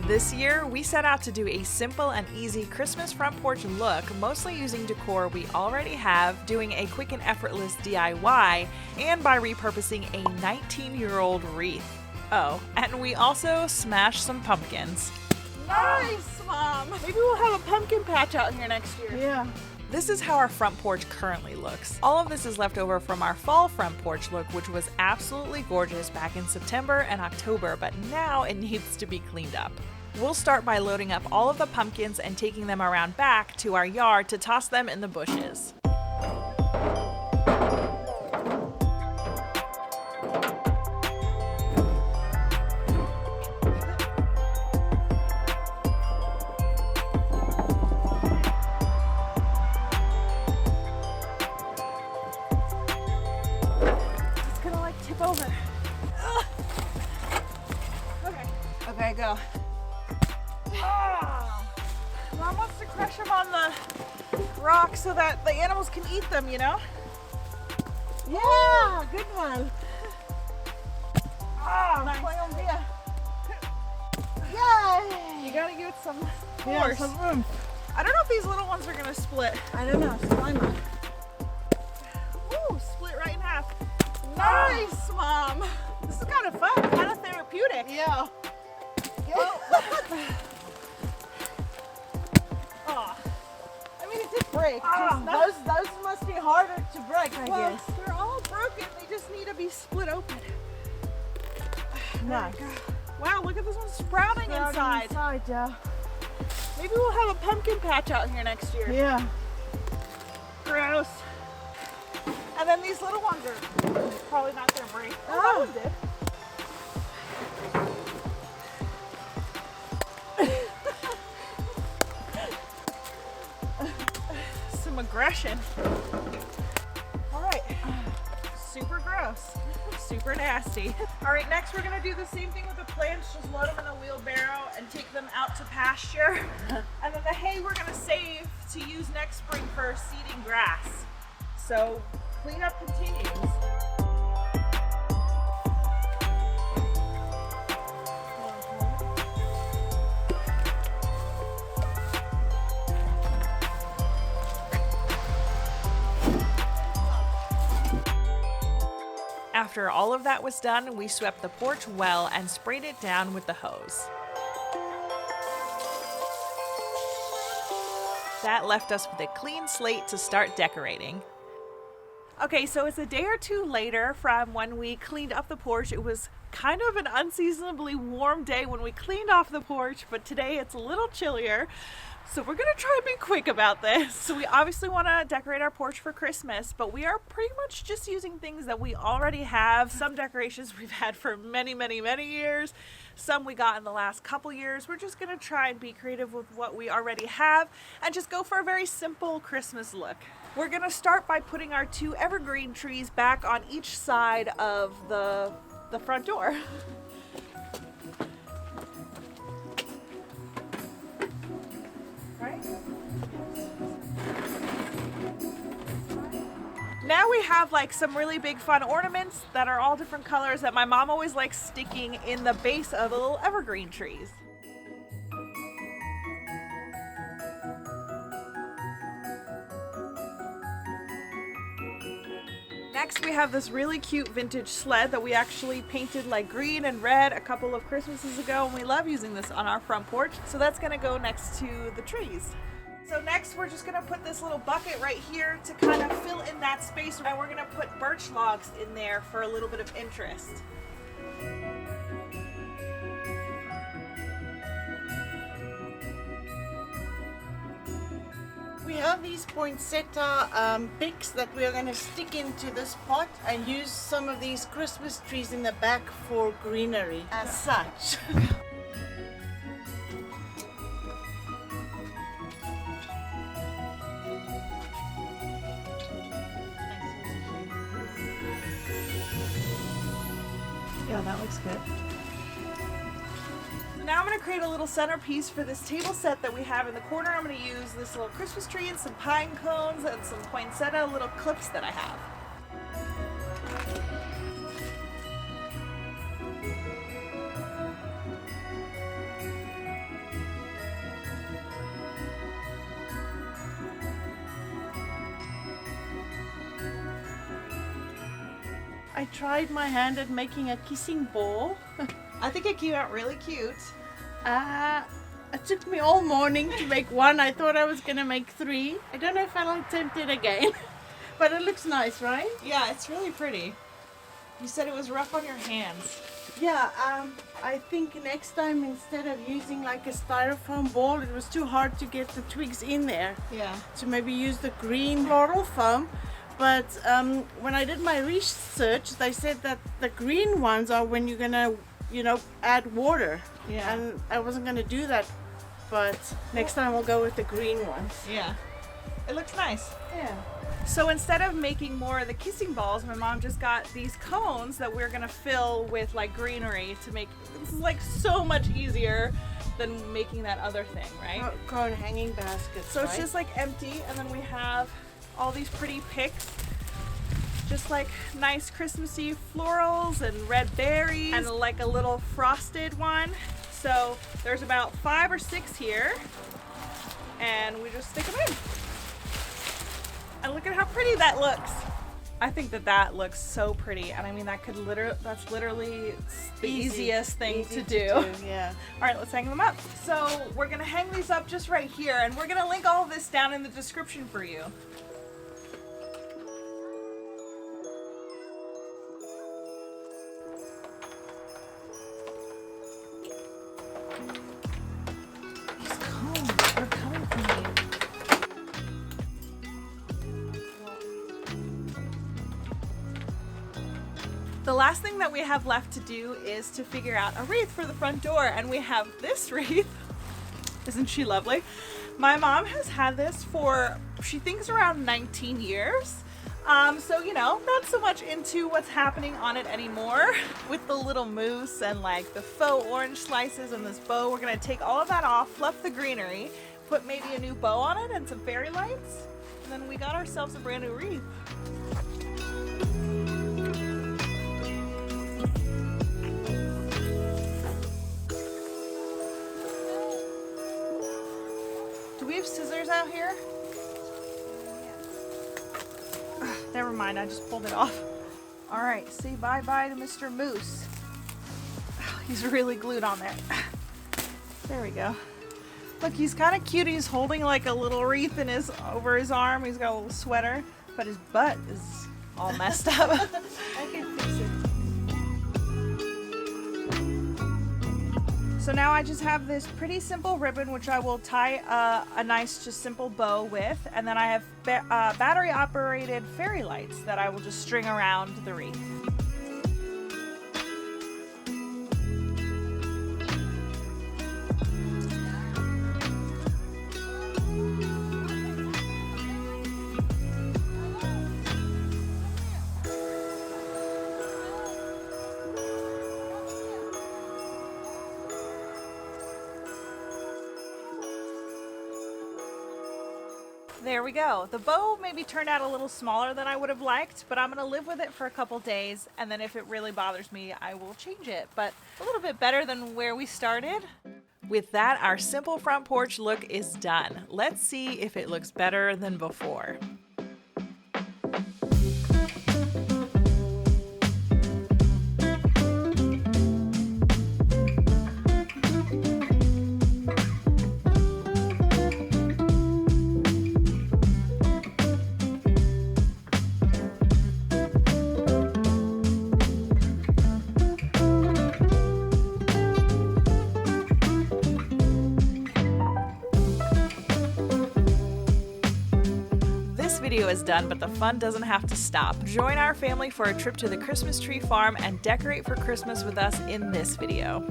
This year, we set out to do a simple and easy Christmas front porch look, mostly using decor we already have, doing a quick and effortless DIY, and by repurposing a 19-year-old wreath. Oh, and we also smashed some pumpkins. Nice, Mom! Maybe we'll have a pumpkin patch out here next year. Yeah. This is how our front porch currently looks. All of this is left over from our fall front porch look, which was absolutely gorgeous back in September and October, but now it needs to be cleaned up. We'll start by loading up all of the pumpkins and taking them around back to our yard to toss them in the bushes. Over. Okay, go. Oh. Mom wants to crush them on the rock so that the animals can eat them, you know? Yeah, good one. Oh, nice. Yay! You gotta give it some force. Yeah, some room. I don't know if these little ones are gonna split. I don't know. Why not? Ooh, split right in half. Nice, Mom. This is kind of fun, kind of therapeutic. Yeah. Oh. Oh. I mean, it did break. Oh, Those must be harder to break, I well, guess. they're all broken. They just need to be split open. Nice. Wow, look at this one sprouting inside. Yeah. Maybe we'll have a pumpkin patch out here next year. Yeah. Gross. And then these little ones are probably not going to break. Oh, that one did. Some aggression. All right. Super gross. Super nasty. All right, next we're going to do the same thing with the plants. Just load them in a wheelbarrow and take them out to pasture. And then the hay we're going to save to use next spring for seeding grass. So cleanup continues. After all of that was done, we swept the porch well and sprayed it down with the hose. That left us with a clean slate to start decorating. Okay, so it's a day or two later from when we cleaned up the porch. It was kind of an unseasonably warm day when we cleaned off the porch, but today it's a little chillier. So we're gonna try and be quick about this. So we obviously wanna decorate our porch for Christmas, but we are pretty much just using things that we already have. Some decorations we've had for many, many, many years. Some we got in the last couple years. We're just gonna try and be creative with what we already have and just go for a very simple Christmas look. We're gonna start by putting our two evergreen trees back on each side of the front door. Right? Now we have like some really big fun ornaments that are all different colors that my mom always likes sticking in the base of the little evergreen trees. Next we have this really cute vintage sled that we actually painted like green and red a couple of Christmases ago, and we love using this on our front porch, so that's gonna go next to the trees. So next we're just gonna put this little bucket right here to kind of fill in that space, and we're gonna put birch logs in there for a little bit of interest. We have these poinsettia picks that we are going to stick into this pot and use some of these Christmas trees in the back for greenery as such. Yeah, that looks good. Now I'm going to create a little centerpiece for this table set that we have in the corner. I'm going to use this little Christmas tree and some pine cones and some poinsettia little clips that I have. I tried my hand at making a kissing ball. I think it came out really cute. It took me all morning to make one. I thought I was gonna make 3. I don't know if I'll attempt it again, but it looks nice, right? Yeah, it's really pretty. You said it was rough on your hands. Yeah, I think next time instead of using like a styrofoam ball, it was too hard to get the twigs in there. Yeah. So maybe use the green floral foam. But when I did my research, they said that the green ones are when you're gonna, add water. Yeah. And I wasn't gonna do that, but next time I'll go with the green ones. Yeah. It looks nice. Yeah. So instead of making more of the kissing balls, my mom just got these cones that we're gonna fill with like greenery to make this is like so much easier than making that other thing, right? Cone hanging baskets. So it's right? just like empty, and then we have all these pretty picks, just like nice Christmassy florals and red berries, and like a little frosted one. So there's about 5 or 6 here, and we just stick them in. And look at how pretty that looks. I think that looks so pretty, and I mean that's literally the easiest thing to do. Yeah. All right, let's hang them up. So we're gonna hang these up just right here, and we're gonna link all of this down in the description for you. These cones are coming from me. The last thing that we have left to do is to figure out a wreath for the front door, and we have this wreath. Isn't she lovely? My mom has had this for, she thinks, around 19 years. So, not so much into what's happening on it anymore. With the little mousse and like the faux orange slices and this bow, we're gonna take all of that off, fluff the greenery, put maybe a new bow on it and some fairy lights, and then we got ourselves a brand new wreath. Do we have scissors out here? Ugh, never mind, I just pulled it off. All right, say bye-bye to Mr. Moose. He's really glued on there. There we go. Look, he's kind of cute. He's holding like a little wreath over his arm. He's got a little sweater, but his butt is all messed up. I can fix it. So now I just have this pretty simple ribbon, which I will tie a nice, just simple bow with, and then I have battery-operated fairy lights that I will just string around the wreath. There we go. The bow maybe turned out a little smaller than I would have liked, but I'm going to live with it for a couple days, and then if it really bothers me, I will change it. But a little bit better than where we started. With that, our simple front porch look is done. Let's see if it looks better than before. Video is done, but the fun doesn't have to stop. Join our family for a trip to the Christmas tree farm and decorate for Christmas with us in this video.